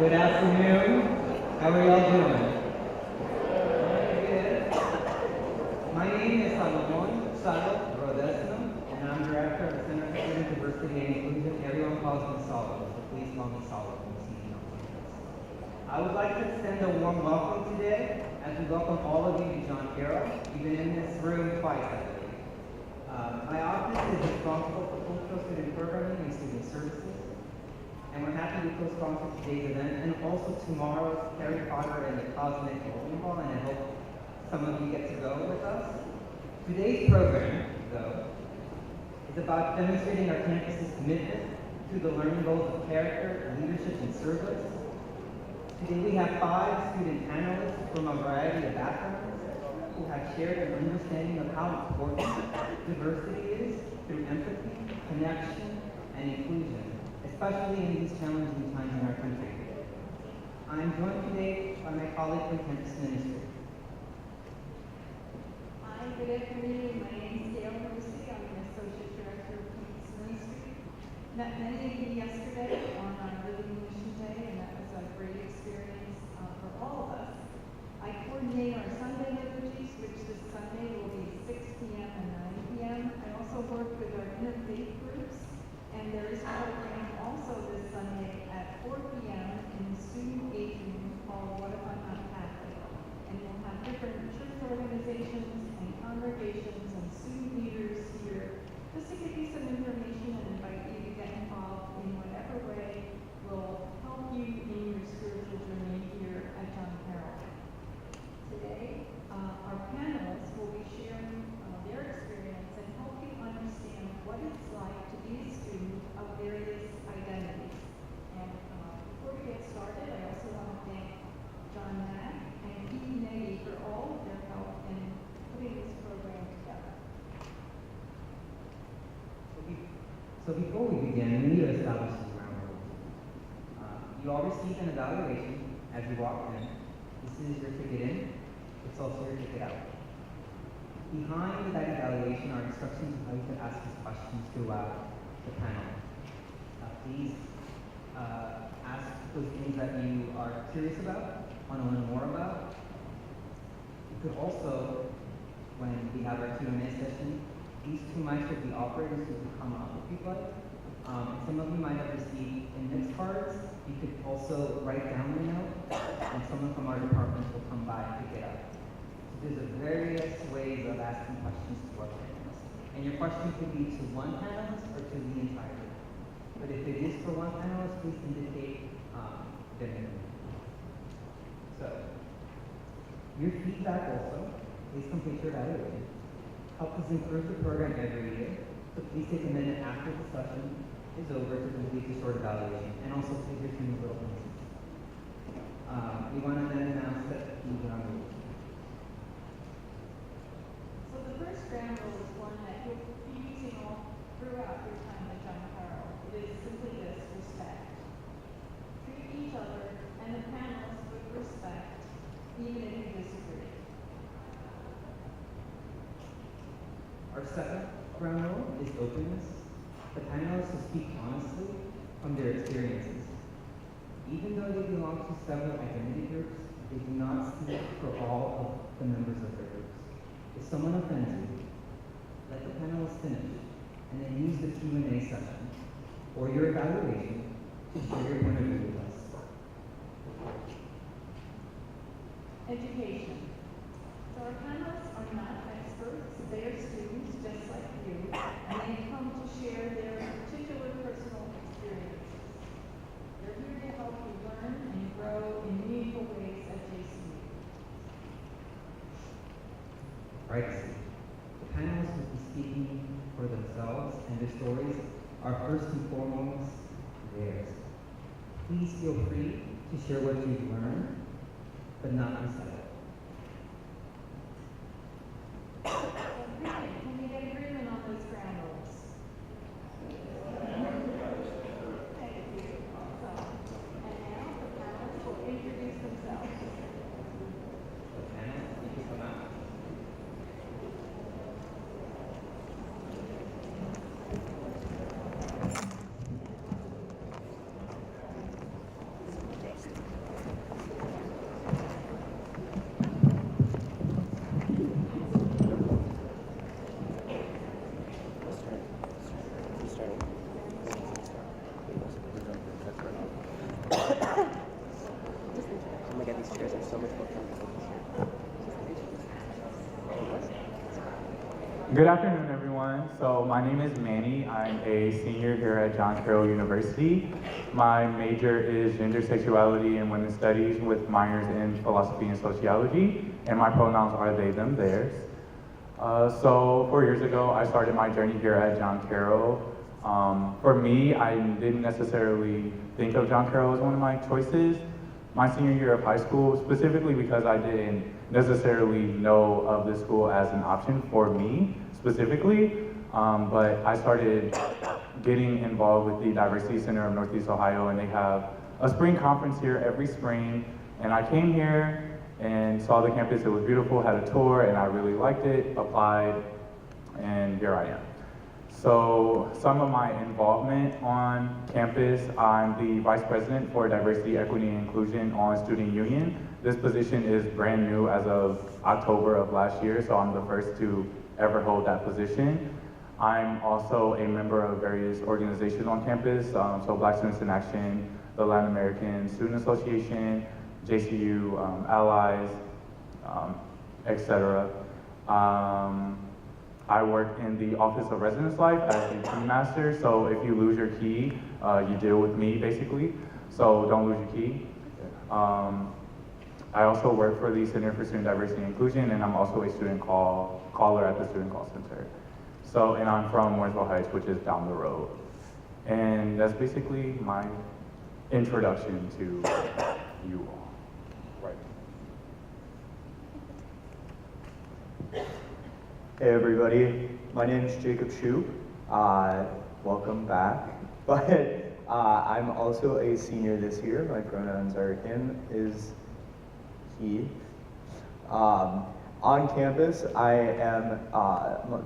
Good afternoon. How are y'all doing? Good. My name is Salomon Salo Rodesno, and I'm director of the Center for Student Diversity and Inclusion. Everyone calls me Salo, so please call me Salo from the CDO. I would like to extend a warm welcome today as we welcome all of you to John Carroll. You've been in this room twice, I believe. My office is responsible for cultural student programming and student services. And we're happy to co-sponsor today's event and also tomorrow's Harry Potter and the Cosmic Bowling Ball, and I hope some of you get to go with us. Today's program, though, is about demonstrating our campus's commitment to the learning goals of character, leadership, and service. Today we have 5 student panelists from a variety of backgrounds who have shared an understanding of how important diversity is through empathy, connection, and inclusion, especially in these challenging times in our country. I'm joined today by my colleague from Campus Ministry. Hi, good afternoon. My name is Gail Mercy. I'm the Associate Director of Campus Ministry. Met many of you yesterday on our Living Mission Day, and that was a great experience for all of us. I coordinate our Sunday liturgies, which this Sunday will be 6 p.m. and 9 p.m. I also work with our interfaith groups, and there is a program also this Sunday at 4 p.m. in the student aid room called What If I'm Not Catholic? And we'll have different church organizations and congregations and student leaders here just to give you some information and invite you to get involved in whatever way will help you in your spiritual journey here at John Carroll. Today, our panelists will be sharing their experience and help you understand what it's like to be a student of various identities. And before we get started, I also want to thank John Mack and Keith Nagy for all of their help in putting this program together. So before we begin, we need to establish some ground rules. You all received an evaluation as you walked in. This is your ticket in. It's also your ticket out. Behind that evaluation are instructions on how you can ask us questions throughout the panel. Please ask those things that you are curious about, want to learn more about. You could also, when we have our Q&A session, these 2 mics will be operators who can come up if you'd like. Some of you might have received index cards. You could also write down the note, and someone from our department will come by and pick it up. So there's various ways of asking questions to our panelists. And your question could be to one panelist or to the entire group. But if it is for one panelist, please indicate their name. So, your feedback also, please complete your evaluation. Help us improve the program every year. So please take a minute after the session is over to complete the short evaluation, and also take your 2 little pieces. We want to then announce that the ground rules. So the first ground rule is one that you'll be using all throughout your time at John Carroll. It is simply this: respect. Treat each other and the panelists with respect, even if you disagree. Our second ground rule is openness. The panelists will speak honestly from their experiences. Even though they belong to several identity groups, they do not speak for all of the members of their groups. If someone offends you, let the panelists finish, and then use the Q&A session or your evaluation to share your point of view with us. Education. So our panelists are not experts, they are students just like you, and they come to share their particular personal experiences. They're here to help you learn and grow in meaningful ways at JCU. Privacy. The panelists will be speaking for themselves, and their stories are first and foremost theirs. Please feel free to share what you've learned, but not recite it. Can we get agreement on those ground rules? Thank you. So, and now the panelists will introduce themselves. The panelists, you can come out. Good afternoon, everyone. So my name is Manny. I'm a senior here at John Carroll University. My major is gender, sexuality, and women's studies with minors in philosophy and sociology, and my pronouns are they, them, theirs. So 4 years ago, I started my journey here at John Carroll. For me, I didn't necessarily think of John Carroll as one of my choices my senior year of high school, specifically because I didn't necessarily know of this school as an option for me specifically, but I started getting involved with the Diversity Center of Northeast Ohio, and they have a spring conference here every spring, and I came here and saw the campus. It was beautiful, had a tour, and I really liked it, applied, and here I am. So some of my involvement on campus, I'm the Vice President for Diversity, Equity, and Inclusion on Student Union. This position is brand new as of October of last year, so I'm the first to ever hold that position. I'm also a member of various organizations on campus, so Black Students in Action, the Latin American Student Association, JCU Allies, etc. I work in the Office of Residence Life as the key master, so if you lose your key, you deal with me basically, so don't lose your key. I also work for the Center for Student Diversity and Inclusion, and I'm also a student caller at the Student Call Center. So, and I'm from Warrensville Heights, which is down the road. And that's basically my introduction to you all. Right. Hey everybody, my name is Jacob Shu. Welcome back. But I'm also a senior this year. My pronouns are him, is, he. On campus, I am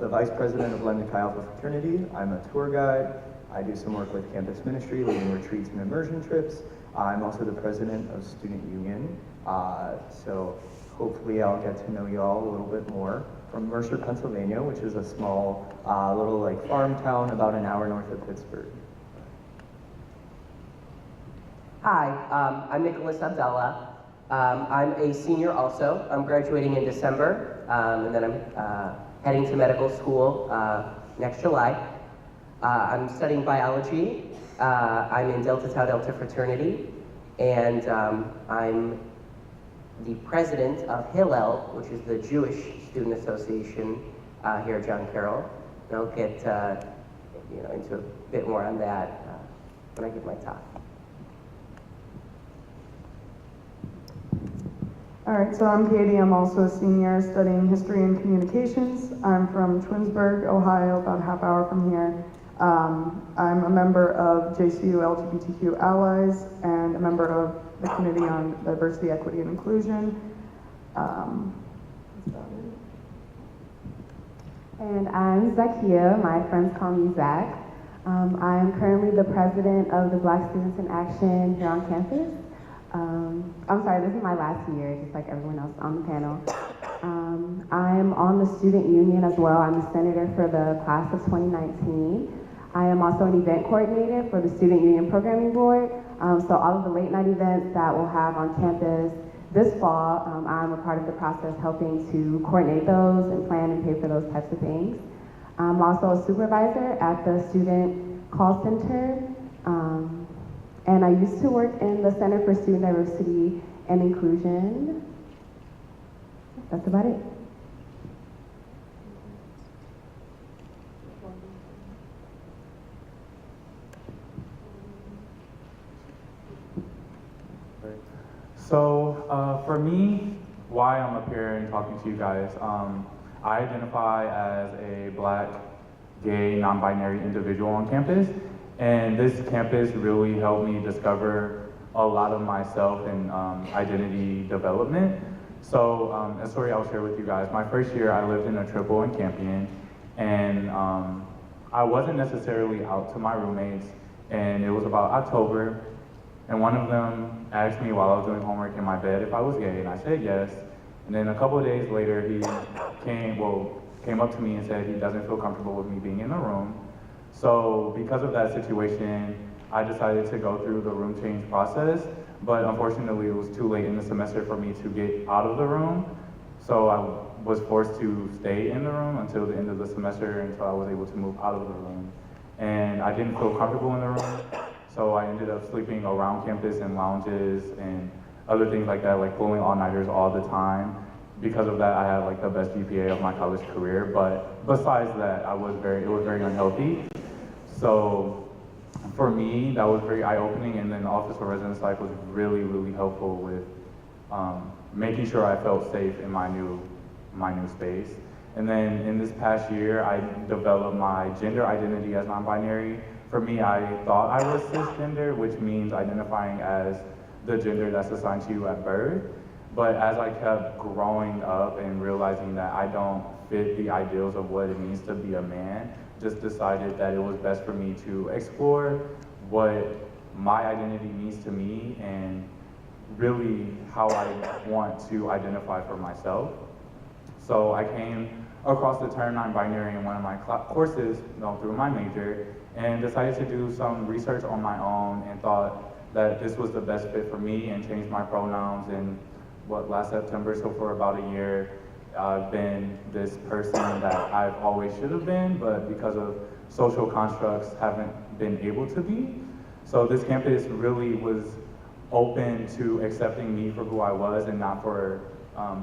the Vice President of Lambda Chi Alpha Fraternity. I'm a tour guide. I do some work with campus ministry, leading retreats and immersion trips. I'm also the President of Student Union. So hopefully I'll get to know y'all a little bit more. From Mercer, Pennsylvania, which is a small little like farm town about an hour north of Pittsburgh. Hi, I'm Nicholas Abdallah. I'm a senior also. I'm graduating in December, and then I'm heading to medical school next July. I'm studying biology. I'm in Delta Tau Delta fraternity, and I'm the president of Hillel, which is the Jewish Student Association here at John Carroll. And I'll get into a bit more on that when I give my talk. All right, so I'm Katie. I'm also a senior studying history and communications. I'm from Twinsburg, Ohio, about a half hour from here. I'm a member of JCU LGBTQ Allies and a member of the Committee on Diversity, Equity, and Inclusion. That's about it. And I'm Zakia. My friends call me Zach. I'm currently the president of the Black Students in Action here on campus. I'm sorry, this is my last year, just like everyone else on the panel. I'm on the student union as well. I'm the senator for the class of 2019. I am also an event coordinator for the Student Union Programming Board. So all of the late night events that we'll have on campus this fall, I'm a part of the process helping to coordinate those and plan and pay for those types of things. I'm also a supervisor at the Student Call Center. And I used to work in the Center for Student Diversity and Inclusion. That's about it. So for me, why I'm up here and talking to you guys, I identify as a Black, gay, non-binary individual on campus. And this campus really helped me discover a lot of myself and identity development. So a story I'll share with you guys. My first year, I lived in a triple in Campion, and I wasn't necessarily out to my roommates, and it was about October, and one of them asked me while I was doing homework in my bed if I was gay, and I said yes. And then a couple of days later, he came up to me and said he doesn't feel comfortable with me being in the room. So because of that situation, I decided to go through the room change process, but unfortunately it was too late in the semester for me to get out of the room. So I was forced to stay in the room until the end of the semester until I was able to move out of the room. And I didn't feel comfortable in the room, so I ended up sleeping around campus in lounges and other things like that, like pulling all-nighters all the time. Because of that, I had like the best GPA of my college career, but besides that, it was very unhealthy. So for me, that was very eye-opening, and then the Office for Residence Life was really helpful with making sure I felt safe in my new space. And then in this past year, I developed my gender identity as non-binary. For me, I thought I was cisgender, which means identifying as the gender that's assigned to you at birth. But as I kept growing up and realizing that I don't fit the ideals of what it means to be a man, just decided that it was best for me to explore what my identity means to me and really how I want to identify for myself. So I came across the term non-binary in one of my courses through my major and decided to do some research on my own and thought that this was the best fit for me and changed my pronouns in last September. So for about a year, I've been this person that I've always should have been, but because of social constructs, haven't been able to be. So this campus really was open to accepting me for who I was and not for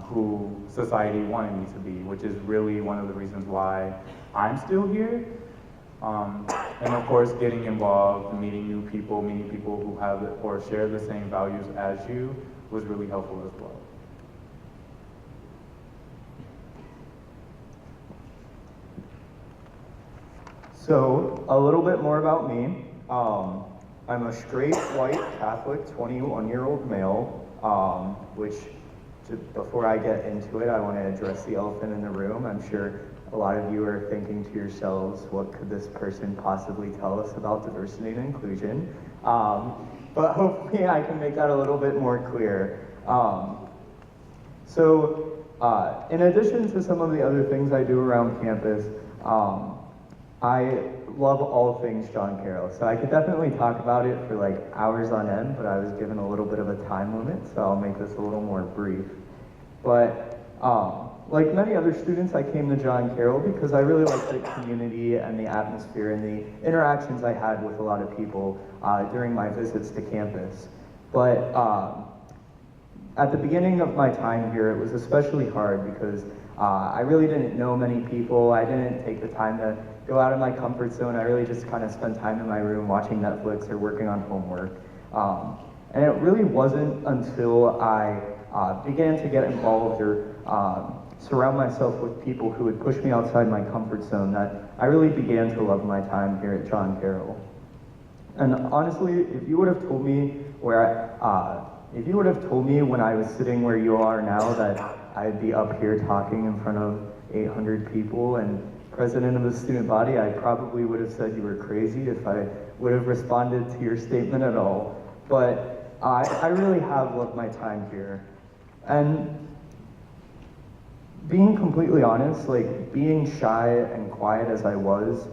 who society wanted me to be, which is really one of the reasons why I'm still here. And of course, getting involved, meeting new people, meeting people who have or share the same values as you was really helpful as well. So, a little bit more about me. I'm a straight, white, Catholic, 21-year-old male, before I get into it, I want to address the elephant in the room. I'm sure a lot of you are thinking to yourselves, what could this person possibly tell us about diversity and inclusion? But hopefully I can make that a little bit more clear. In addition to some of the other things I do around campus, I love all things John Carroll. So I could definitely talk about it for like hours on end, but I was given a little bit of a time limit, so I'll make this a little more brief. But like many other students, I came to John Carroll because I really liked the community and the atmosphere and the interactions I had with a lot of people during my visits to campus. But at the beginning of my time here, it was especially hard because I really didn't know many people. I didn't take the time to go out of my comfort zone. I really just kind of spent time in my room watching Netflix or working on homework. And it really wasn't until I began to get involved or surround myself with people who would push me outside my comfort zone that I really began to love my time here at John Carroll. And honestly, if you would have told me when I was sitting where you are now that I'd be up here talking in front of 800 people and president of the student body, I probably would have said you were crazy if I would have responded to your statement at all. But I really have loved my time here. And being completely honest, like being shy and quiet as I was,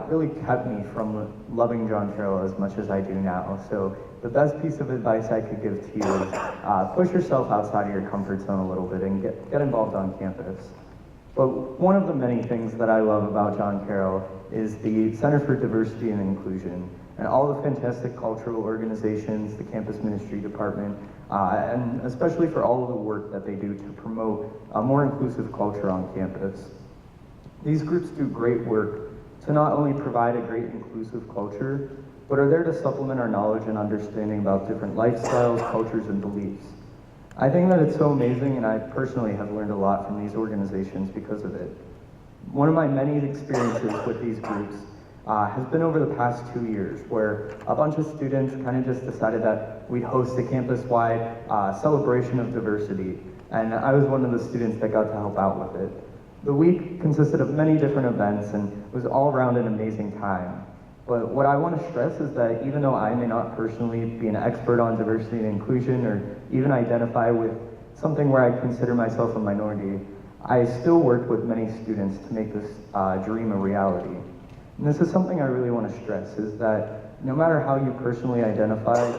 really kept me from loving John Carroll as much as I do now. So the best piece of advice I could give to you is push yourself outside of your comfort zone a little bit and get involved on campus. But one of the many things that I love about John Carroll is the Center for Diversity and Inclusion and all the fantastic cultural organizations, the campus ministry department, and especially for all of the work that they do to promote a more inclusive culture on campus. These groups do great work to not only provide a great inclusive culture, but are there to supplement our knowledge and understanding about different lifestyles, cultures, and beliefs. I think that it's so amazing, and I personally have learned a lot from these organizations because of it. One of my many experiences with these groups has been over the past 2 years, where a bunch of students kind of just decided that we'd host a campus-wide celebration of diversity, and I was one of the students that got to help out with it. The week consisted of many different events and was all around an amazing time. But what I want to stress is that even though I may not personally be an expert on diversity and inclusion or even identify with something where I consider myself a minority, I still worked with many students to make this dream a reality. And this is something I really want to stress, is that no matter how you personally identify,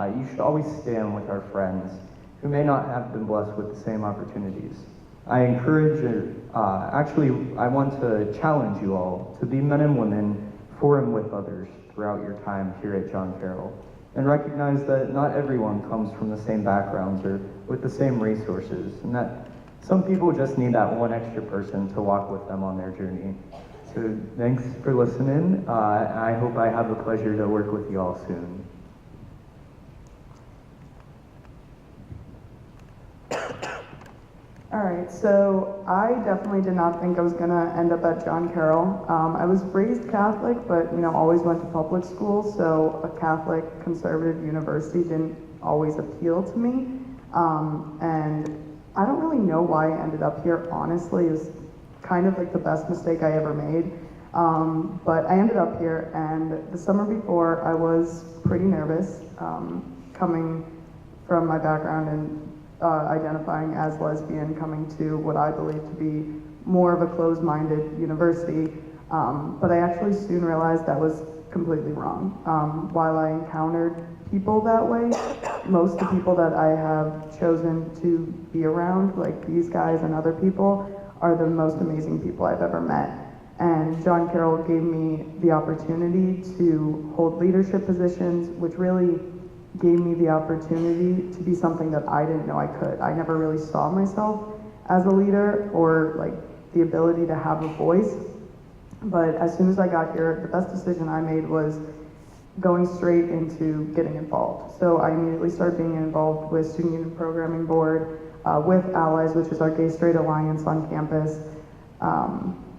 you should always stand with our friends who may not have been blessed with the same opportunities. I encourage, actually, I want to challenge you all to be men and women for and with others throughout your time here at John Carroll. And recognize that not everyone comes from the same backgrounds or with the same resources, and that some people just need that one extra person to walk with them on their journey. So thanks for listening. I hope I have the pleasure to work with you all soon. All right, so I definitely did not think I was gonna end up at John Carroll. I was raised Catholic, but always went to public school, so a Catholic conservative university didn't always appeal to me. And I don't really know why I ended up here, honestly. It was kind of like the best mistake I ever made. But I ended up here, and the summer before, I was pretty nervous, coming from my background and identifying as lesbian, coming to what I believe to be more of a closed-minded university. But I actually soon realized that was completely wrong. While I encountered people that way, most of the people that I have chosen to be around, like these guys and other people, are the most amazing people I've ever met. And John Carroll gave me the opportunity to hold leadership positions, which really gave me the opportunity to be something that I didn't know I could. I never really saw myself as a leader or like the ability to have a voice. But as soon as I got here, the best decision I made was going straight into getting involved. So I immediately started being involved with Student Union Programming Board, with Allies, which is our Gay Straight Alliance on campus,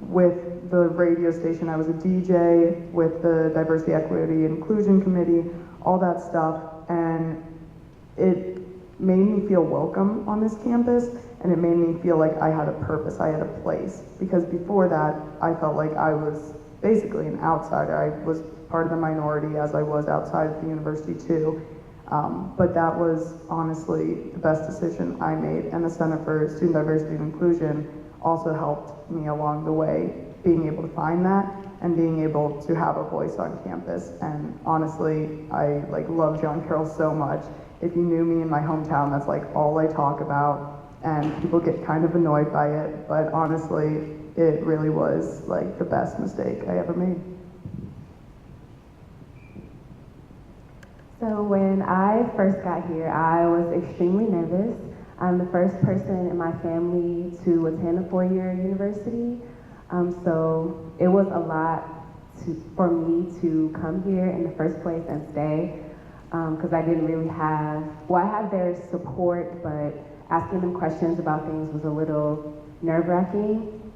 with the radio station. I was a DJ, with the Diversity, Equity, Inclusion Committee, all that stuff. And it made me feel welcome on this campus, and it made me feel like I had a purpose, I had a place. Because before that, I felt like I was basically an outsider. I was part of the minority, as I was outside of the university too. But that was honestly the best decision I made, and the Center for Student Diversity and Inclusion also helped me along the way, being able to find that and being able to have a voice on campus. And honestly, I love John Carroll so much. If you knew me in my hometown, that's all I talk about, and people get kind of annoyed by it, but honestly, it really was the best mistake I ever made. So when I first got here, I was extremely nervous. I'm the first person in my family to attend a four-year university. So it was a lot for me to come here in the first place and stay, because I didn't really have, I had their support, but asking them questions about things was a little nerve-wracking.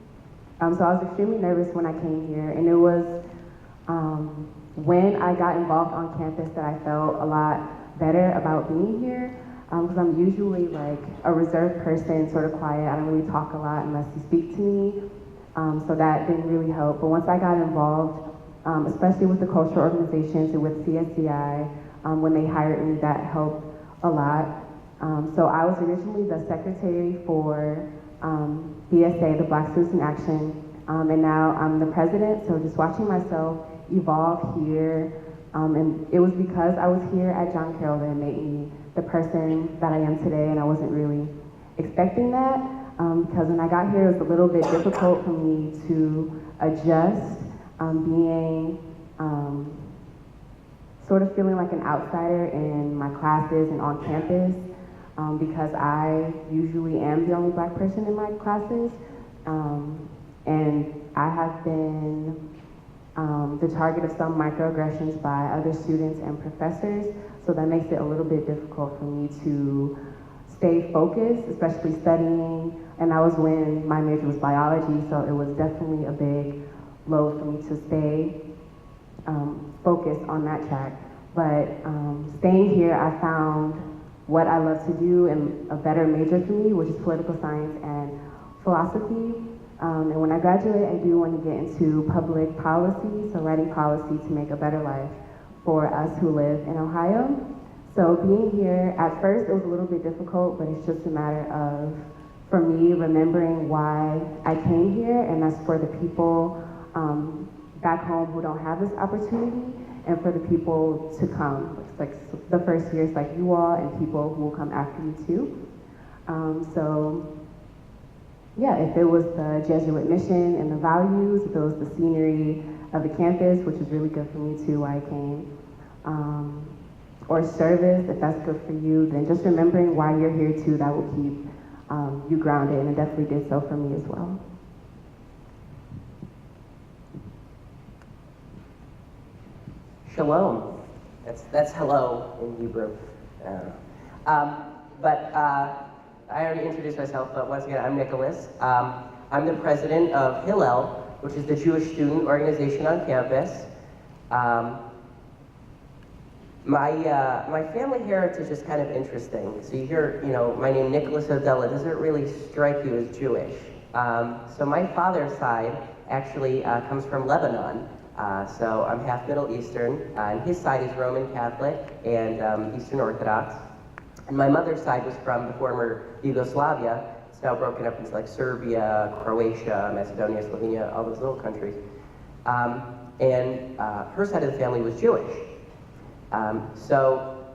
So I was extremely nervous when I came here, and it was when I got involved on campus that I felt a lot better about being here, because I'm usually a reserved person, sort of quiet. I don't really talk a lot unless you speak to me. So that didn't really help. But once I got involved, especially with the cultural organizations and with CSCI, when they hired me, that helped a lot. So I was originally the secretary for BSA, the Black Students in Action, and now I'm the president. So just watching myself evolve here, and it was because I was here at John Carroll that made me the person that I am today, and I wasn't really expecting that. Because when I got here, it was a little bit difficult for me to adjust, being sort of feeling like an outsider in my classes and on campus, because I usually am the only Black person in my classes, and I have been the target of some microaggressions by other students and professors, so that makes it a little bit difficult for me to stay focused, especially studying. And that was when my major was biology, so it was definitely a big load for me to stay focused on that track. But staying here, I found what I love to do and a better major for me, which is political science and philosophy. And when I graduate, I do want to get into public policy, so writing policy to make a better life for us who live in Ohio. So being here, at first it was a little bit difficult, but it's just a matter of, for me, remembering why I came here, and that's for the people back home who don't have this opportunity, and for the people to come, the first years like you all, and people who will come after you too. So yeah, if it was the Jesuit mission and the values, if it was the scenery of the campus, which is really good for me too, why I came, or service, if that's good for you, then just remembering why you're here too, that will keep you grounded, and it definitely did so for me as well. Shalom. That's hello in Hebrew. I already introduced myself, but once again, I'm Nicholas. I'm the president of Hillel, which is the Jewish student organization on campus. My family heritage is kind of interesting. So you hear, my name Nicholas Abdullah doesn't really strike you as Jewish. So my father's side actually comes from Lebanon. So I'm half Middle Eastern, and his side is Roman Catholic and Eastern Orthodox. And my mother's side was from the former Yugoslavia. It's now broken up into like Serbia, Croatia, Macedonia, Slovenia, all those little countries. Her side of the family was Jewish. So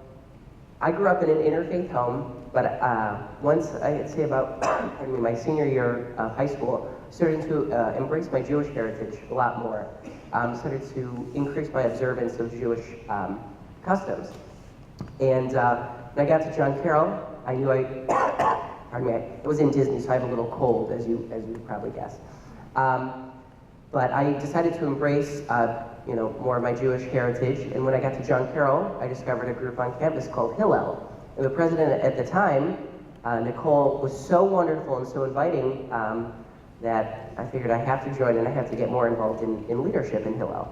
I grew up in an interfaith home, but once, I'd say about my senior year of high school, starting to embrace my Jewish heritage a lot more. Started to increase my observance of Jewish customs. And when I got to John Carroll, I knew I was in Disney, so I have a little cold, as you probably guessed. But I decided to embrace, more of my Jewish heritage. And when I got to John Carroll, I discovered a group on campus called Hillel. And the president at the time, Nicole, was so wonderful and so inviting that I figured I have to join and I have to get more involved in leadership in Hillel.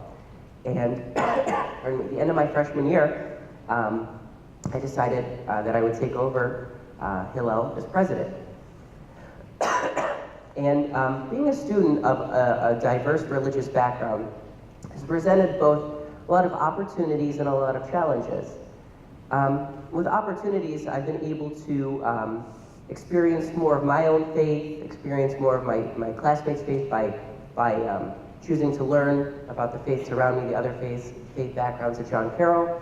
And at the end of my freshman year, I decided that I would take over Hillel as president. And being a student of a diverse religious background has presented both a lot of opportunities and a lot of challenges. With opportunities, I've been able to experience more of my own faith, experience more of my classmates' faith by choosing to learn about the faiths around me, the other faith backgrounds at John Carroll,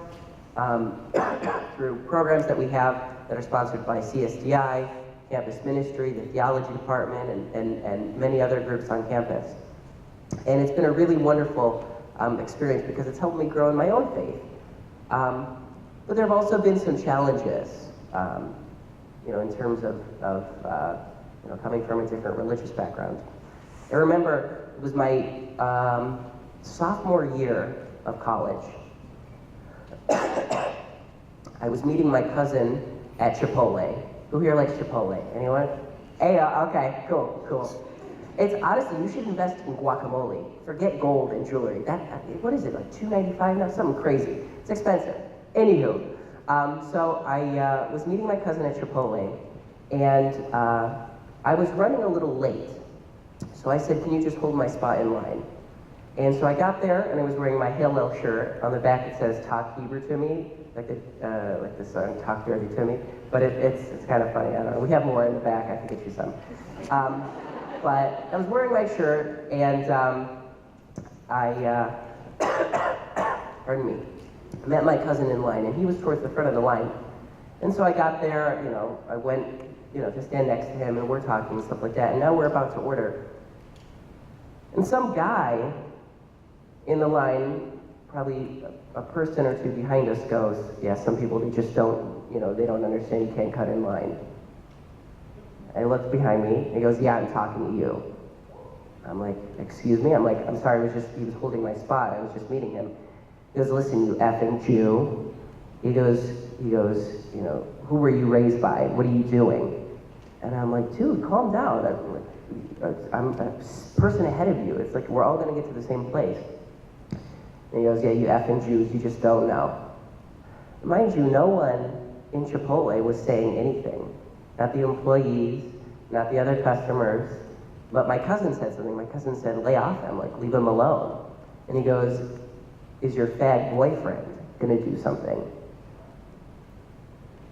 through programs that we have that are sponsored by CSDI, campus ministry, the theology department, and many other groups on campus. And it's been a really wonderful experience because it's helped me grow in my own faith. But there have also been some challenges, in terms of coming from a different religious background. I remember it was my sophomore year of college. I was meeting my cousin at Chipotle. Who here likes Chipotle? Anyone? Hey, okay, cool. It's honestly, you should invest in guacamole. Forget gold and jewelry. What is it, like $2.95 now? Something crazy. It's expensive. Anywho, so I was meeting my cousin at Chipotle, and I was running a little late. So I said, can you just hold my spot in line? And so I got there, and I was wearing my Hillel shirt. On the back it says, talk Hebrew to me, like the song, talk dirty to me. But it's kind of funny, I don't know. We have more in the back, I can get you some. But I was wearing my shirt, and pardon me, met my cousin in line, and he was towards the front of the line. And so I got there, I went, to stand next to him, and we're talking and stuff like that, and now we're about to order. And some guy in the line, probably a person or two behind us, goes, yeah, some people, they just don't, they don't understand you can't cut in line. I looked behind me, and he goes, yeah, I'm talking to you. I'm like, excuse me? I'm like, I'm sorry, he was holding my spot, I was just meeting him. He goes, listen, you effing Jew. He goes, who were you raised by? What are you doing? And I'm like, dude, calm down. I'm a person ahead of you. It's like, we're all gonna get to the same place. And he goes, yeah, you effing Jews, you just don't know. Mind you, no one in Chipotle was saying anything. Not the employees, not the other customers, but my cousin said something. My cousin said, lay off him, like, leave him alone. And he goes, is your fat boyfriend gonna do something?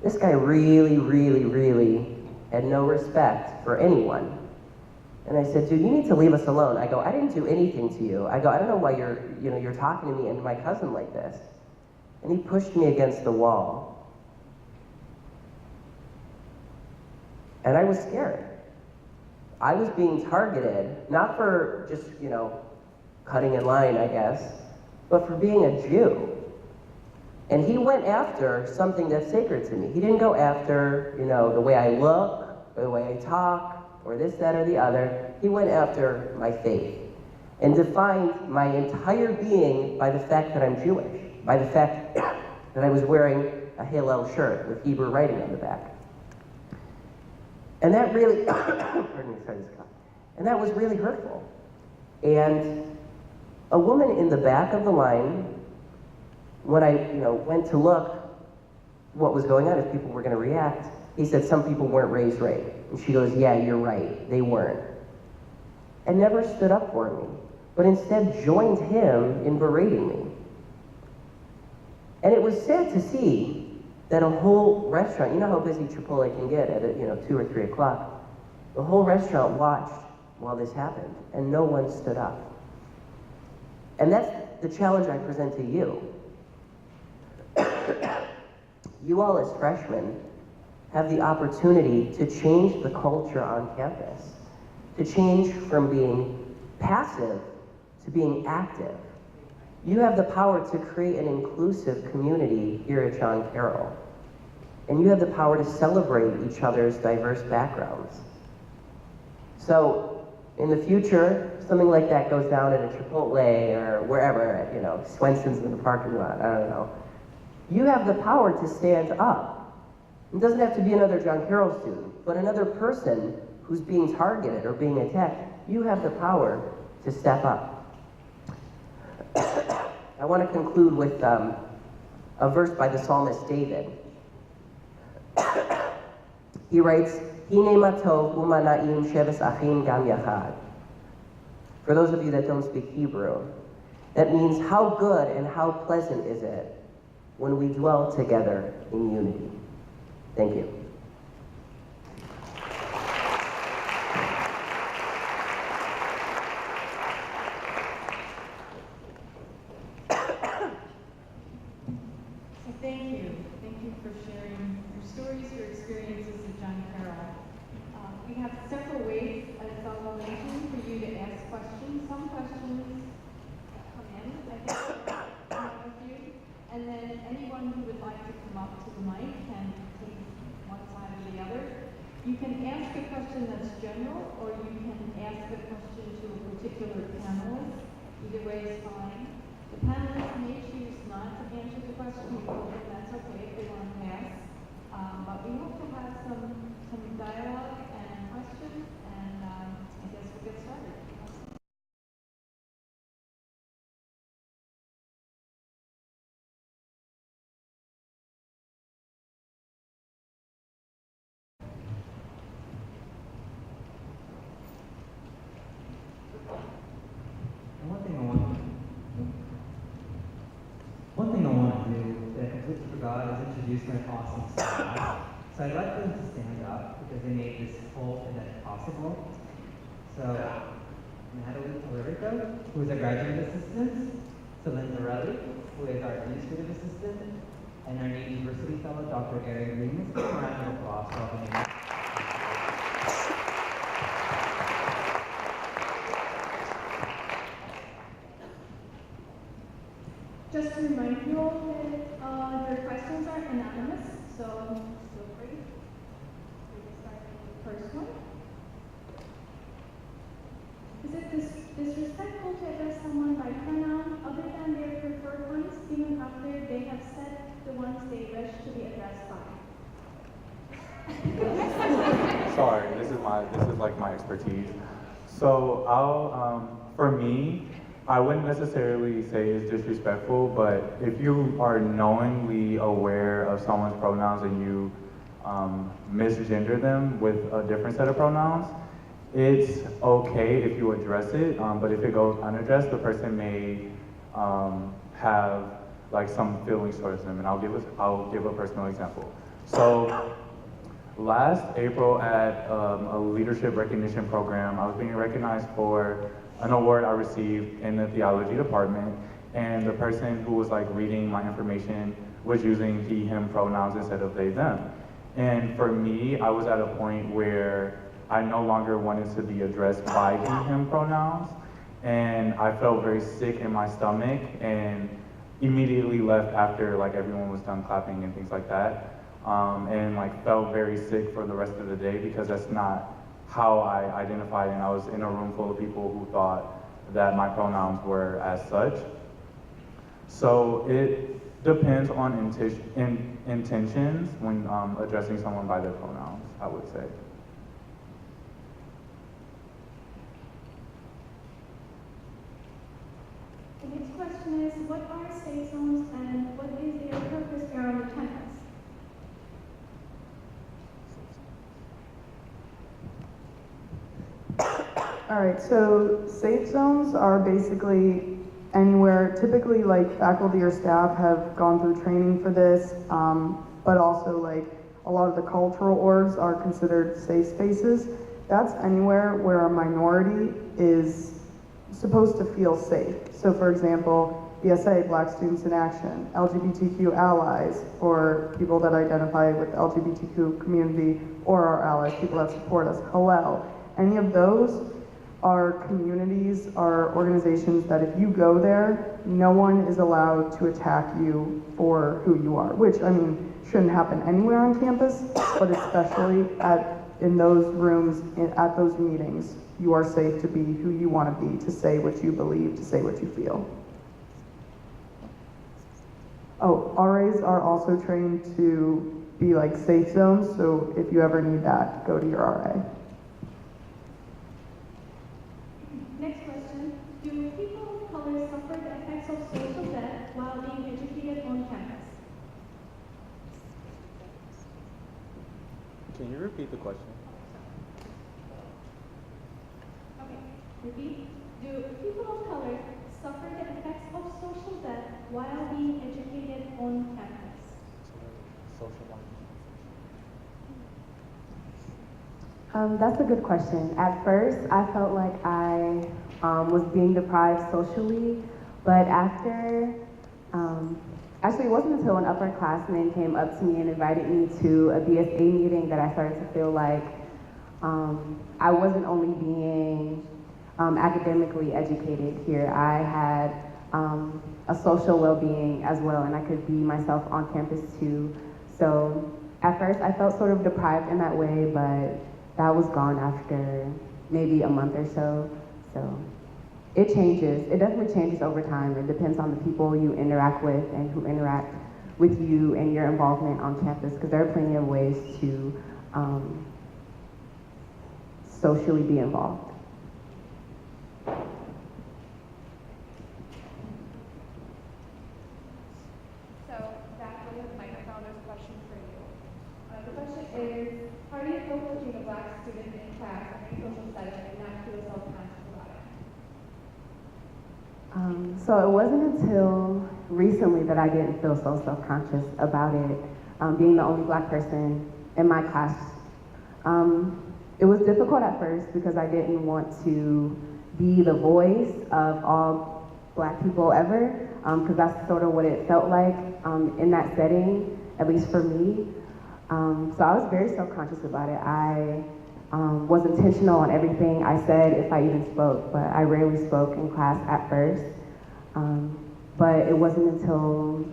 This guy really, really, really had no respect for anyone. And I said, dude, you need to leave us alone. I go, I didn't do anything to you. I go, I don't know why you're talking to me and my cousin like this. And he pushed me against the wall. And I was scared. I was being targeted, not for just, cutting in line, I guess, but for being a Jew. And he went after something that's sacred to me. He didn't go after, the way I look, or the way I talk, or this, that, or the other. He went after my faith and defined my entire being by the fact that I'm Jewish, by the fact that I was wearing a Hillel shirt with Hebrew writing on the back. And that really, pardon me, sorry, and that was really hurtful. And a woman in the back of the line, when I, went to look what was going on, if people were going to react, he said some people weren't raised right. And she goes, yeah, you're right, they weren't. And never stood up for me, but instead joined him in berating me. And it was sad to see that a whole restaurant, you know how busy Chipotle can get at 2 or 3 o'clock, the whole restaurant watched while this happened, and no one stood up. And that's the challenge I present to you. You all as freshmen have the opportunity to change the culture on campus, to change from being passive to being active. You have the power to create an inclusive community here at John Carroll. And you have the power to celebrate each other's diverse backgrounds. So, in the future, something like that goes down at a Chipotle or wherever, Swenson's in the parking lot, I don't know. You have the power to stand up. It doesn't have to be another John Carroll student, but another person who's being targeted or being attacked. You have the power to step up. I want to conclude with a verse by the psalmist David. He writes, Hine matov umana'im sheves achim gam yachad. For those of you that don't speak Hebrew, that means how good and how pleasant is it when we dwell together in unity. Thank you. Thank you for sharing your stories, your experiences at John Carroll. We have several ways, as Bella mentioned, for you to ask questions. Some questions come in, I think, with you. And then anyone who would like to come up to the mic can take one side or the other. You can ask a question that's general, or you can ask a question to a particular panelist. Either way is fine. The panelists may choose not to answer the question, and that's okay if they want to pass. But we hope to have some dialogue and questions, and I guess we'll get started. One thing I want to do that I completely forgot is introduce my awesome staff. So I'd like them to stand up because they made this whole event possible. So Natalie Tolerico, who is our graduate assistant, Celinda Relly, who is our administrative assistant, and our new university fellow, Dr. Erin Green. Let's give a round of applause for all the names. Just to remind you all that your questions are anonymous, so feel free. We can start with the first one. Is it disrespectful to address someone by pronoun other than their preferred ones, even after they have said the ones they wish to be addressed by? Sorry, this is like my expertise. So for me, I wouldn't necessarily say it's disrespectful, but if you are knowingly aware of someone's pronouns and you misgender them with a different set of pronouns, it's okay if you address it, but if it goes unaddressed, the person may have like some feelings towards them, and I'll give a personal example. So last April at a leadership recognition program, I was being recognized for an award I received in the theology department, and the person who was like reading my information was using he, him pronouns instead of they, them. And for me, I was at a point where I no longer wanted to be addressed by he, him pronouns. And I felt very sick in my stomach and immediately left after like everyone was done clapping and things like that. And like felt very sick for the rest of the day because that's not how I identified, and I was in a room full of people who thought that my pronouns were as such. So it depends on intentions when addressing someone by their pronouns, I would say. The next question is, what are safe zones and what is their purpose around the campus? All right, so safe zones are basically anywhere, typically like faculty or staff have gone through training for this, but also like a lot of the cultural orgs are considered safe spaces. That's anywhere where a minority is supposed to feel safe. So for example, BSA, Black Students in Action, LGBTQ allies, or people that identify with the LGBTQ community, or our allies, people that support us, Hillel. Any of those are communities, are organizations that if you go there, no one is allowed to attack you for who you are, which, I mean, shouldn't happen anywhere on campus, but especially in those rooms, at those meetings, you are safe to be who you want to be, to say what you believe, to say what you feel. Oh, RAs are also trained to be like safe zones, so if you ever need that, go to your RA. Next question, do people of color suffer the effects of social death while being educated on campus? Can you repeat the question? Okay, repeat. Do people of color suffer the effects of social death while being educated on campus? That's a good question. At first, I felt like I was being deprived socially, but after, actually it wasn't until an upperclassman came up to me and invited me to a BSA meeting that I started to feel like I wasn't only being academically educated here. I had a social well-being as well, and I could be myself on campus too. So at first I felt sort of deprived in that way, but that was gone after maybe a month or so. So it changes. It definitely changes over time. It depends on the people you interact with and who interact with you and your involvement on campus, because there are plenty of ways to socially be involved. So, back with the microphone, there's a question for you. The question is, how do you cope with being a Black student in class or in social setting and not feel self-conscious about it? So it wasn't until recently that I didn't feel so self-conscious about it, being the only Black person in my class. It was difficult at first because I didn't want to be the voice of all Black people ever, because that's sort of what it felt like in that setting, at least for me. So I was very self-conscious about it. I was intentional on everything I said, if I even spoke, but I rarely spoke in class at first. But it wasn't until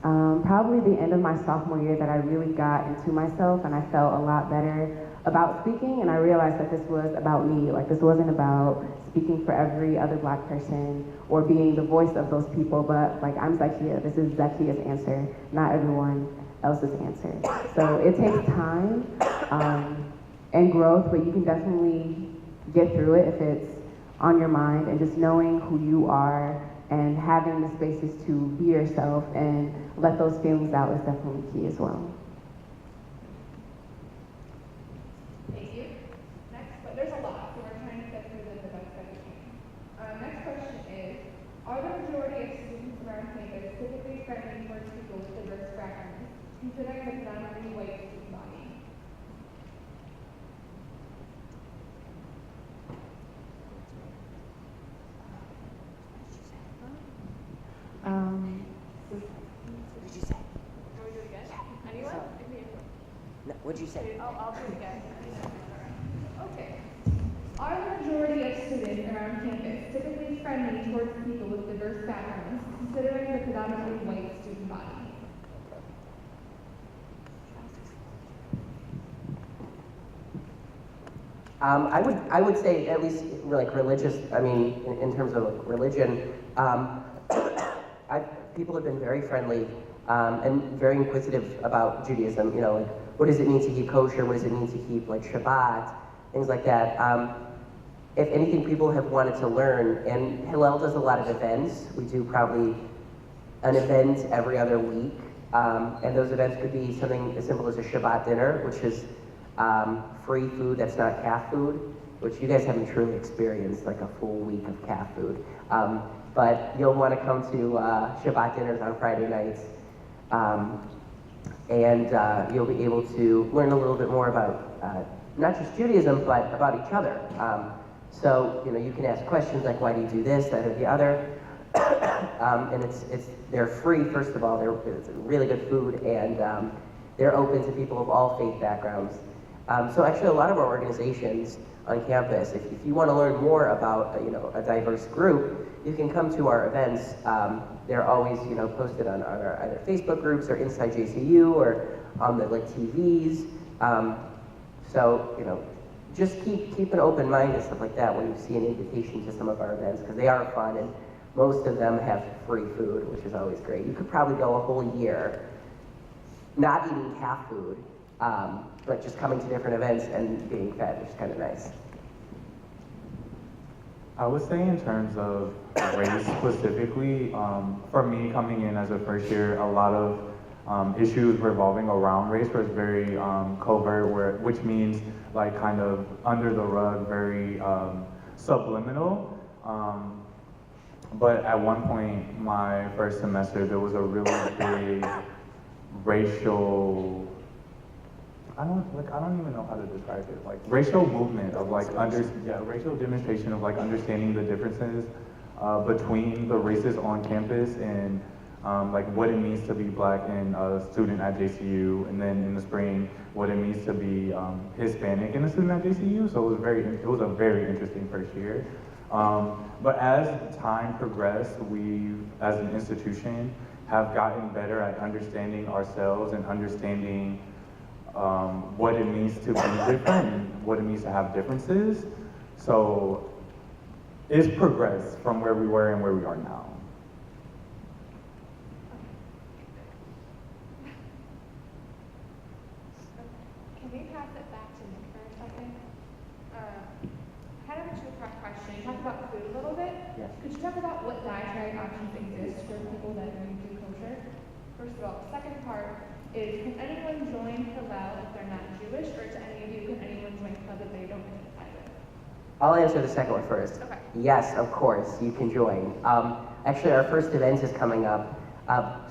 probably the end of my sophomore year that I really got into myself and I felt a lot better about speaking, and I realized that this was about me. Like, this wasn't about speaking for every other Black person or being the voice of those people, but like, I'm Zakia, this is Zakia's answer, not everyone else's answer. So it takes time and growth, but you can definitely get through it if it's on your mind, and just knowing who you are and having the spaces to be yourself and let those feelings out is definitely key as well. Thank you. Next, but there's a lot, so we're trying to get through them the best that we can. Next question is, are the majority of students around campus typically friendly towards people with diverse backgrounds, considering the predominantly white student body? What did you say? Can we do it again? Anyone? No, what'd you say? I'll do it again. students around campus typically friendly towards people with diverse backgrounds, considering the predominantly white student body? I would say at least like religious, I mean, in terms of like religion, people have been very friendly and very inquisitive about Judaism. You know, like what does it mean to keep kosher? What does it mean to keep like Shabbat? Things like that. If anything, people have wanted to learn, and Hillel does a lot of events. We do probably an event every other week, and those events could be something as simple as a Shabbat dinner, which is free food that's not calf food, which you guys haven't truly experienced, like a full week of calf food. But you'll want to come to Shabbat dinners on Friday nights, and you'll be able to learn a little bit more about not just Judaism, but about each other. So, you know, you can ask questions like, why do you do this, that, or the other? And they're free, first of all, it's really good food, and they're open to people of all faith backgrounds. So actually a lot of our organizations on campus, if you want to learn more about, you know, a diverse group, you can come to our events. They're always, you know, posted on our either Facebook groups or Inside JCU or on the like TVs. So, you know, just keep an open mind and stuff like that when you see an invitation to some of our events, because they are fun, and most of them have free food, which is always great. You could probably go a whole year not eating calf food, but just coming to different events and being fed, which is kind of nice. I would say in terms of race specifically, for me coming in as a first year, a lot of issues revolving around race was very covert, which means like kind of under the rug, very subliminal. But at one point, my first semester, there was a really big racial, I don't even know how to describe it, like racial movement of like racial demonstration of like understanding the differences between the races on campus, and like what it means to be Black and a student at JCU, and then in the spring, what it means to be Hispanic and a student at JCU. So it was a very interesting first year. But as time progressed, we, as an institution, have gotten better at understanding ourselves and understanding what it means to be different and what it means to have differences. So it's progressed from where we were and where we are now. Can we pass it back to Nick for a second? Kind of a two-part question. You talked about food a little bit. Yes. Could you talk about what dietary options exist for people that don't do kosher? First of all. Second part is, can anyone join Hillel if they're not Jewish, or to any of you, can anyone join club that they don't identify with? I'll answer the second one first. Okay. Yes, of course, you can join. Actually, our first event is coming up.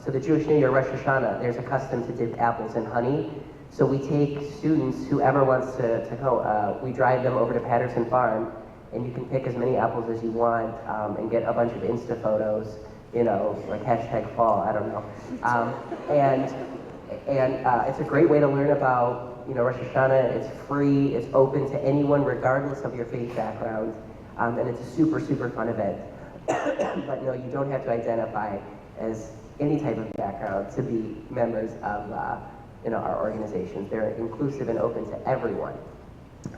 So the Jewish New Year, Rosh Hashanah, there's a custom to dip apples in honey. So we take students, whoever wants to go, we drive them over to Patterson Farm, and you can pick as many apples as you want and get a bunch of Insta photos, you know, like #fall, I don't know. And it's a great way to learn about, you know, Rosh Hashanah. It's free, it's open to anyone regardless of your faith background, and it's a super, super fun event. But no, you don't have to identify as any type of background to be members of you know, our organizations. They're inclusive and open to everyone.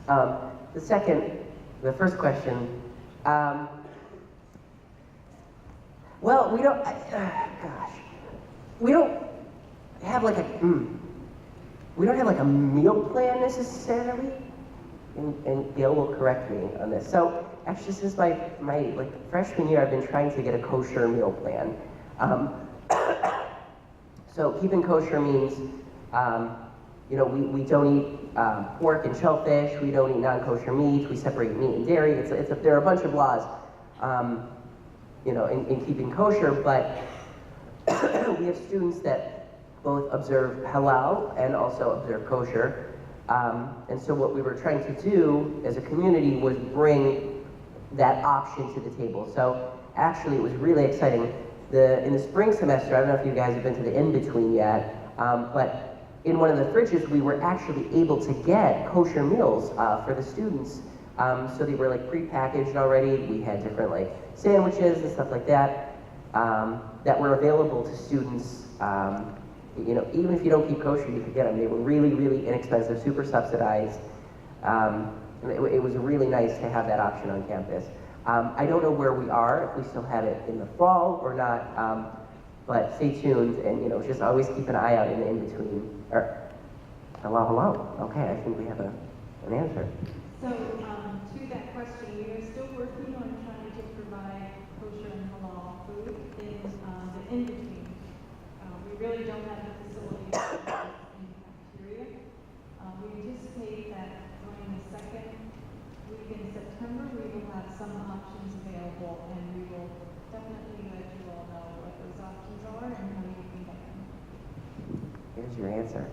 The first question, well, we don't, we don't have like a meal plan necessarily, and Gail will correct me on this. So actually, since my like freshman year, I've been trying to get a kosher meal plan. So keeping kosher means, you know, we don't eat pork and shellfish. We don't eat non-kosher meat. We separate meat and dairy. There are a bunch of laws, you know, in keeping kosher. But we have students that both observe halal and also observe kosher. And so what we were trying to do as a community was bring that option to the table. So actually, it was really exciting. In the spring semester, I don't know if you guys have been to the in-between yet, but in one of the fridges, we were actually able to get kosher meals for the students So they were like pre-packaged already. We had different like sandwiches and stuff like that that were available to students. You know, even if you don't keep kosher, you could get them. They were really, really inexpensive, super subsidized. And it was really nice to have that option on campus. I don't know where we are, if we still have it in the fall or not, but stay tuned and, you know, just always keep an eye out in the in-between. Hello, hello. Okay, I think we have an answer. So, to that question, we are still working on trying to provide kosher and halal food in the in-between. We really don't have the facility in the cafeteria. We anticipate that during the second week in September, we will have some options available, and we will definitely let you all know what those options are and how you can get them. Here's your answer.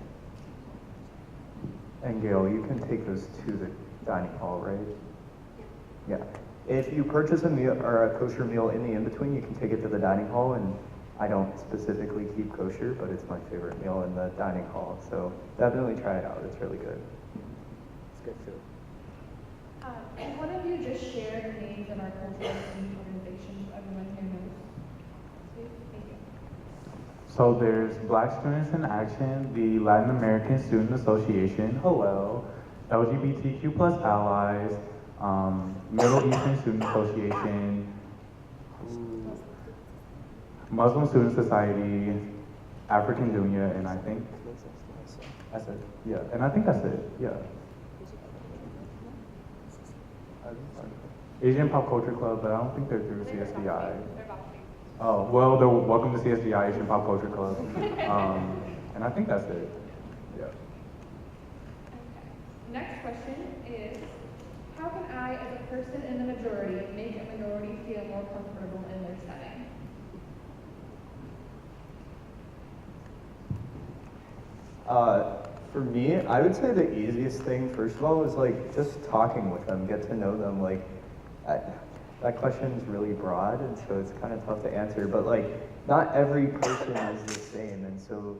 And Gail, you can take those to the dining hall, right? Yeah. If you purchase a meal or a kosher meal in the in-between, you can take it to the dining hall, and I don't specifically keep kosher, but it's my favorite meal in the dining hall. So definitely try it out. It's really good. It's good food. Can one of you just share the names of our cultural student organizations so everyone here knows? Please? Thank you. So there's Black Students in Action, the Latin American Student Association, hello, LGBTQ plus allies, Middle Eastern Student Association, Muslim Student Society, African Junior, and I think that's it. Yeah, and I think that's it. Yeah. Asian Pop Culture Club, but I don't think they're through CSDI. They're about to be. Oh, well, they're welcome to CSDI, Asian Pop Culture Club. And I think that's it. Yeah. Okay. Next question is, how can I, as a person in the majority, make a minority feel more comfortable in their setting? For me, I would say the easiest thing, first of all, is like just talking with them, get to know them. Like, that question is really broad, and so it's kind of tough to answer. But like, not every person is the same, and so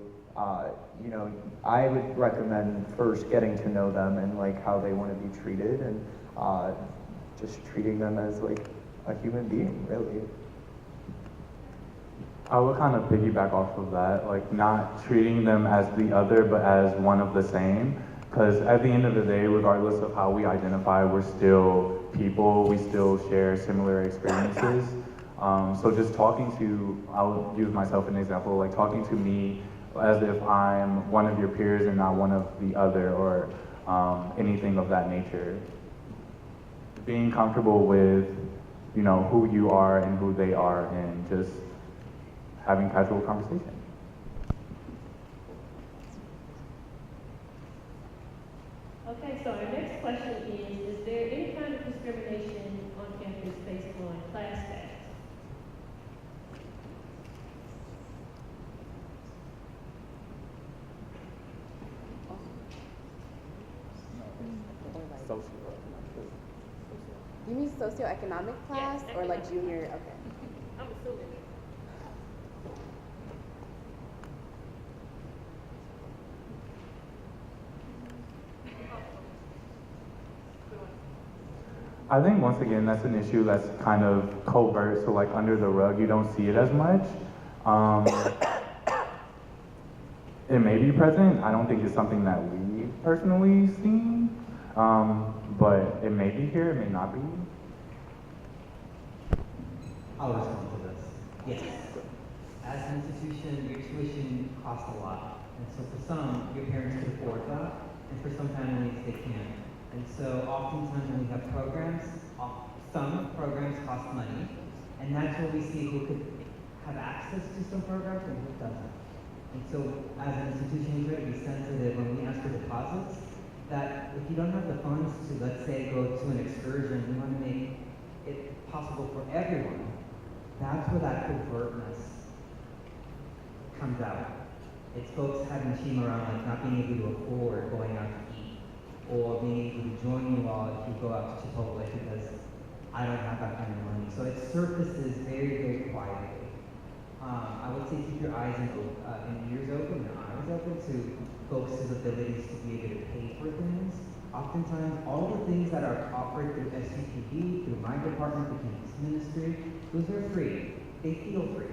you know, I would recommend first getting to know them and like how they want to be treated, and just treating them as like a human being, really. I would kind of piggyback off of that, like not treating them as the other, but as one of the same. Because at the end of the day, regardless of how we identify, we're still people, we still share similar experiences. So just talking to, I'll use myself as an example, like talking to me as if I'm one of your peers and not one of the other, or anything of that nature. Being comfortable with, you know, who you are and who they are, and just having casual conversation. Okay, so our next question is there any kind of discrimination on campus based on class status? You mean socioeconomic class or like junior? Okay. I'm assuming. I think once again, that's an issue that's kind of covert, so like under the rug, you don't see it as much. It may be present. I don't think it's something that we personally see, but it may be here, it may not be. I'll respond to this. Yes. As an institution, your tuition costs a lot. And so for some, your parents can afford that, and for some families, they can't. And so oftentimes when we have programs, some programs cost money, and that's where we see who could have access to some programs and who doesn't. And so as an institution, we have to be sensitive when we ask for deposits, that if you don't have the funds to, let's say, go to an excursion, we want to make it possible for everyone. That's where that covertness comes out. It's folks having shame around like not being able to afford going out to eat, or being able to join you all if you go out to Chipotle because I don't have that kind of money. So it surfaces very, very quietly. I would say keep your eyes and ears open, your eyes open to folks' abilities to be able to pay for things. Oftentimes, all the things that are offered through SUPD, through my department, the campus ministry, those are free. They feel free,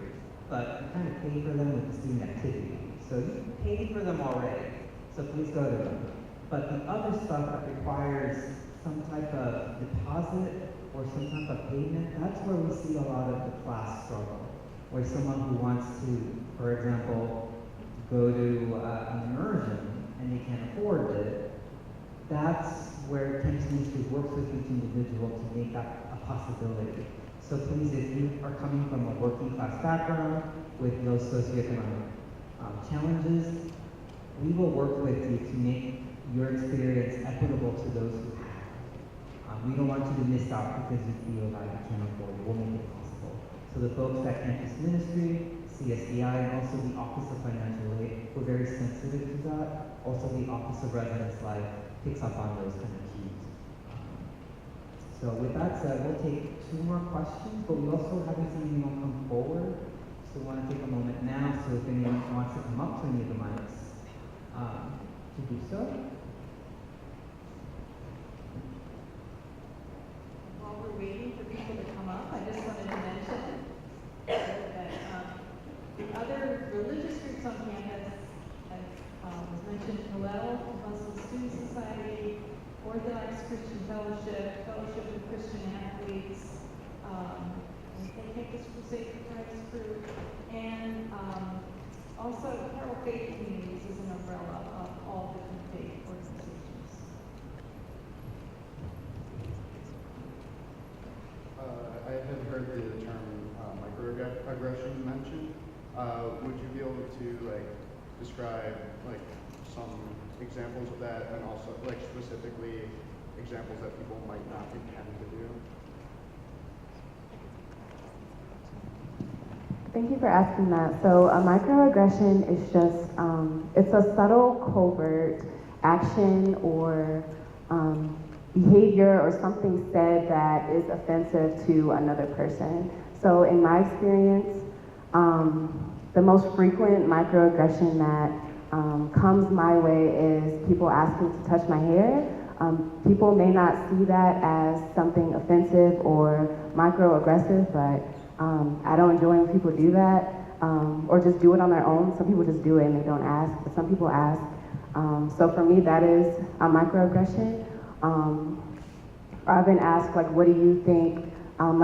but you kind of pay for them with the student activity. So you paid for them already, so please go to them. But the other stuff that requires some type of deposit or some type of payment, that's where we see a lot of the class struggle. Where someone who wants to, for example, go to an immersion and they can't afford it, that's where campus ministry works with each individual to make that a possibility. So please, if you are coming from a working class background with those socioeconomic challenges, we will work with you to make your experience equitable to those who have. We don't want you to miss out because you feel that you can't afford it. We'll make it possible. So the folks at campus ministry, CSDI, and also the Office of Financial Aid, we're very sensitive to that. Also the Office of Residence Life picks up on those kind of cues. So with that said, we'll take 2 more questions, but we also haven't seen anyone come forward. So we want to take a moment now, so if anyone wants to come up to any of the mics, to do so. While we're waiting for people to come up, I just wanted to mention that the other religious groups on campus, as was mentioned, Hillel, Muslim Student Society, Orthodox Christian Fellowship, Fellowship of Christian Athletes, Campus Crusade for Christ group, and also Carroll Faith Communities is an umbrella of all different faith organizations. I had heard the term microaggression mentioned. Would you be able to describe some examples of that, and also specifically examples that people might not intend to do? Thank you for asking that. So a microaggression is just, it's a subtle, covert action or behavior or something said that is offensive to another person. So in my experience, the most frequent microaggression that comes my way is people asking to touch my hair. People may not see that as something offensive or microaggressive, but I don't enjoy when people do that or just do it on their own. Some people just do it and they don't ask, but some people ask. So for me, that is a microaggression. I've been asked, what do you think?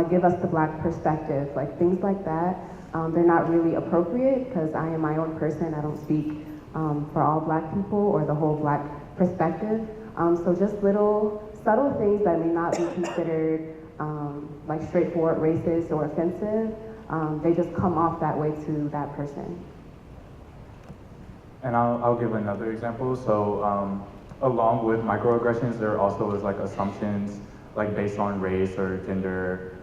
Give us the Black perspective, things like that. They're not really appropriate because I am my own person. I don't speak for all Black people or the whole Black perspective. So just little subtle things that may not be considered straightforward racist or offensive, they just come off that way to that person. And I'll give another example. So along with microaggressions, there also is assumptions based on race or gender,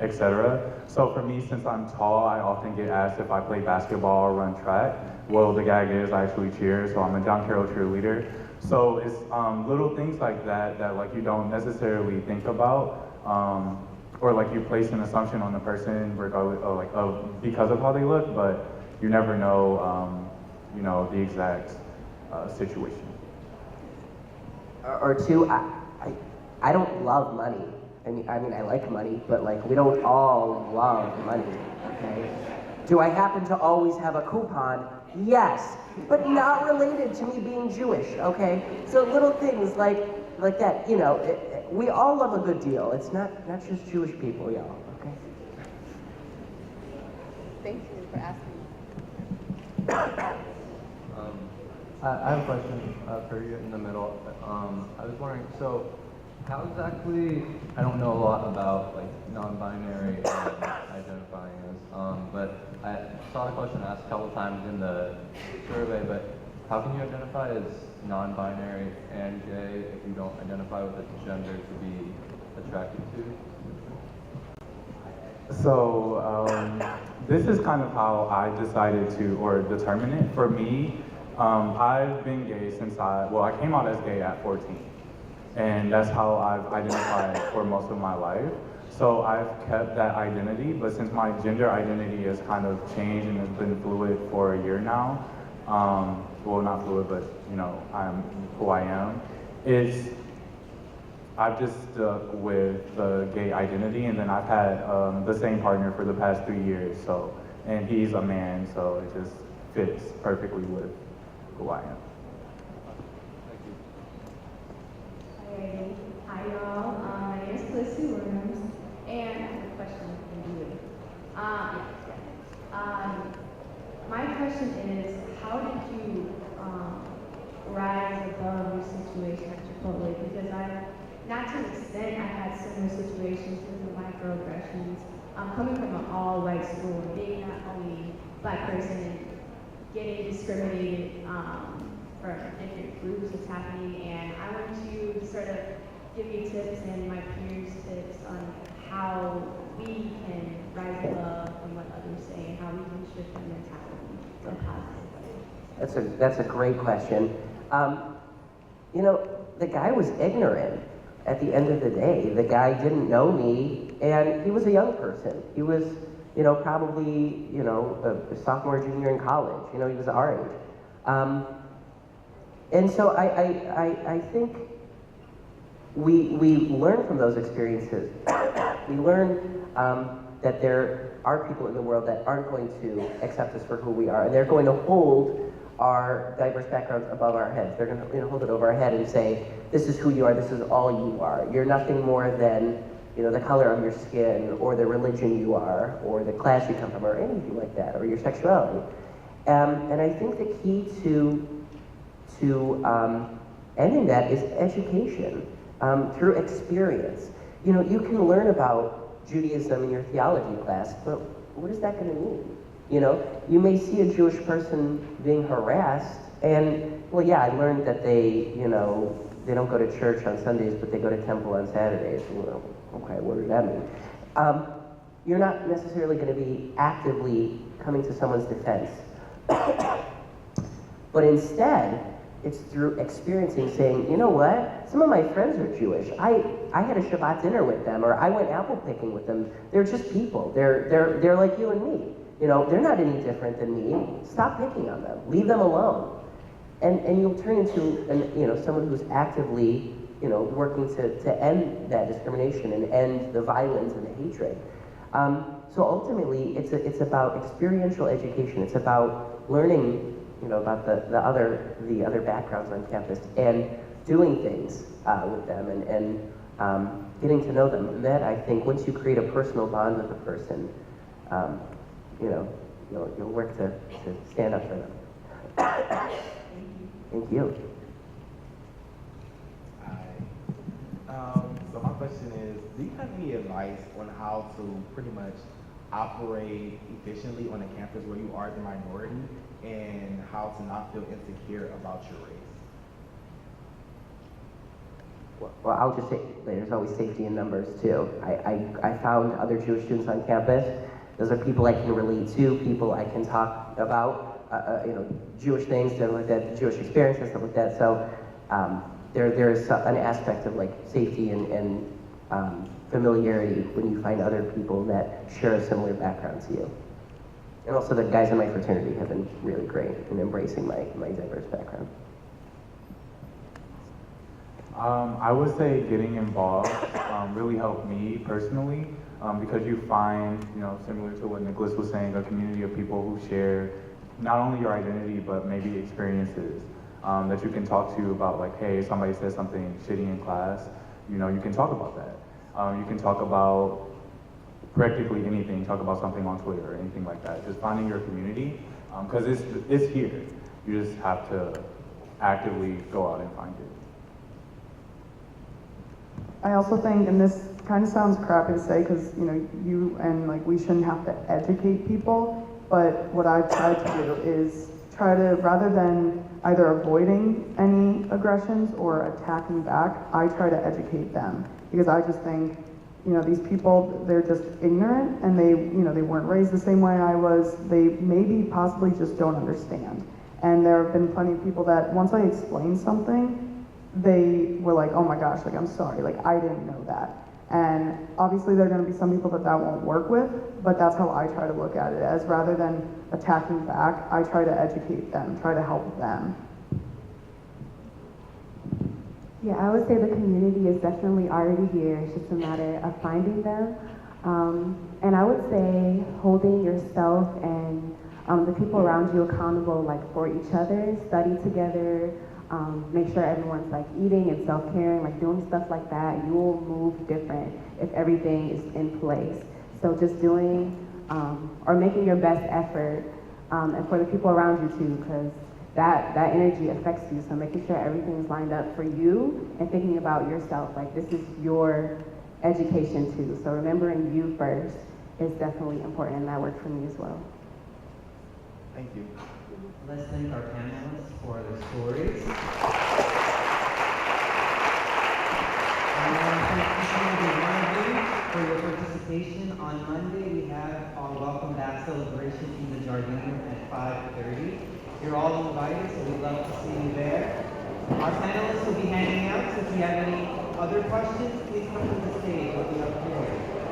etc. So for me, since I'm tall, I often get asked if I play basketball or run track. Well, the gag is I actually cheer, so I'm a John Carroll cheerleader. So it's little things like that that you don't necessarily think about, or you place an assumption on the person regardless of because of how they look, but you never know the exact situation. Or 2, I don't love money. I mean, I like money, but we don't all love money, okay? Do I happen to always have a coupon? Yes, but not related to me being Jewish, okay? So little things like that, we all love a good deal. It's not just Jewish people, y'all, okay? Thank you for asking. I have a question for you in the middle. I was wondering, so how exactly, I don't know a lot about non-binary identifying as, but I saw the question asked a couple times in the survey, but how can you identify as non-binary and gay if you don't identify with the gender to be attracted to? So this is kind of how I decided to, or determine it. For me, I've been gay since I came out as gay at 14. And that's how I've identified for most of my life. So I've kept that identity, but since my gender identity has kind of changed and has been fluid for a year now, well, not fluid, but I'm who I am. I've just stuck with the gay identity, and then I've had the same partner for the past 3 years, so, and he's a man, so it just fits perfectly with who I am. Hey, hi y'all. My name is Felicity Williams, and I have a question for you. My question is, how did you rise above your situation at Chipotle? Because not to an extent, I had similar situations with the microaggressions. Coming from an all-white school, and being not only Black person, getting discriminated from different groups that's happening, and I want you to sort of give me tips and my peers tips on how we can rise above from what others say and how we can shift our mentality in a positive way. That's a great question. You know, the guy was ignorant at the end of the day. The guy didn't know me, and he was a young person. He was, you know, probably, you know, a sophomore, junior in college. You know, he was our age. And so I think we learn from those experiences. We learn that there are people in the world that aren't going to accept us for who we are, and they're going to hold our diverse backgrounds above our heads. They're going to hold it over our head and say, this is who you are, this is all you are. You're nothing more than, you know, the color of your skin, or the religion you are, or the class you come from, or anything like that, or your sexuality. And I think the key to ending that is education, through experience. You know, you can learn about Judaism in your theology class, but what is that going to mean? You know, you may see a Jewish person being harassed, and, well, yeah, I learned that they, you know, they don't go to church on Sundays, but they go to temple on Saturdays. Well, okay, what does that mean? You're not necessarily going to be actively coming to someone's defense. But instead, it's through experiencing, saying, you know what? Some of my friends are Jewish. I had a Shabbat dinner with them, or I went apple picking with them. They're just people. They're like you and me. You know, they're not any different than me. Stop picking on them. Leave them alone. And you'll turn into, you know, someone who's actively, you know, working to end that discrimination and end the violence and the hatred. So ultimately, it's about experiential education. It's about learning, you know, about the other backgrounds on campus and doing things with them and getting to know them. And that, I think, once you create a personal bond with a person, you know, you'll work to stand up for them. Thank you. Hi. So my question is, do you have any advice on how to pretty much operate efficiently on a campus where you are the minority, and how to not feel insecure about your race? Well, I'll just say, there's always safety in numbers too. I found other Jewish students on campus. Those are people I can relate to, people I can talk about, you know, Jewish things, stuff like that, Jewish experience and stuff like that. So there's an aspect of like safety and familiarity when you find other people that share a similar background to you. And also the guys in my fraternity have been really great in embracing my diverse background. I would say getting involved really helped me personally, because you find, you know, similar to what Nicholas was saying, a community of people who share not only your identity, but maybe experiences that you can talk to about, like, hey, somebody says something shitty in class, you know, you can talk about that. You can talk about practically anything, talk about something on Twitter or anything like that. Just finding your community, because it's here. You just have to actively go out and find it. I also think, and this kind of sounds crappy to say because, you know, you and like we shouldn't have to educate people, but what I've tried to do is try to, rather than either avoiding any aggressions or attacking back, I try to educate them, because I just think, you know, these people, they're just ignorant, and they, you know, they weren't raised the same way I was. They maybe possibly just don't understand. And there have been plenty of people that once I explained something, they were like, oh my gosh, like, I'm sorry, like, I didn't know that. And obviously there are gonna be some people that won't work with, but that's how I try to look at it, as rather than attacking back, I try to educate them, try to help them. Yeah, I would say the community is definitely already here. It's just a matter of finding them. And I would say holding yourself and the people around you accountable, like for each other, study together, make sure everyone's like eating and self-caring, like doing stuff like that. You will move different if everything is in place. So just doing or making your best effort, and for the people around you too, because that energy affects you. So making sure everything's lined up for you and thinking about yourself, like this is your education too. So remembering you first is definitely important, and that worked for me as well. Thank you. Let's thank our panelists for their stories. And thank each and every one of you for your participation. On Monday, we have our Welcome Back celebration in the Jardine Room at 5:30. You're all invited, so we'd love to see you there. Our panelists will be hanging out, so if you have any other questions, please come to the stage. We'll be up here.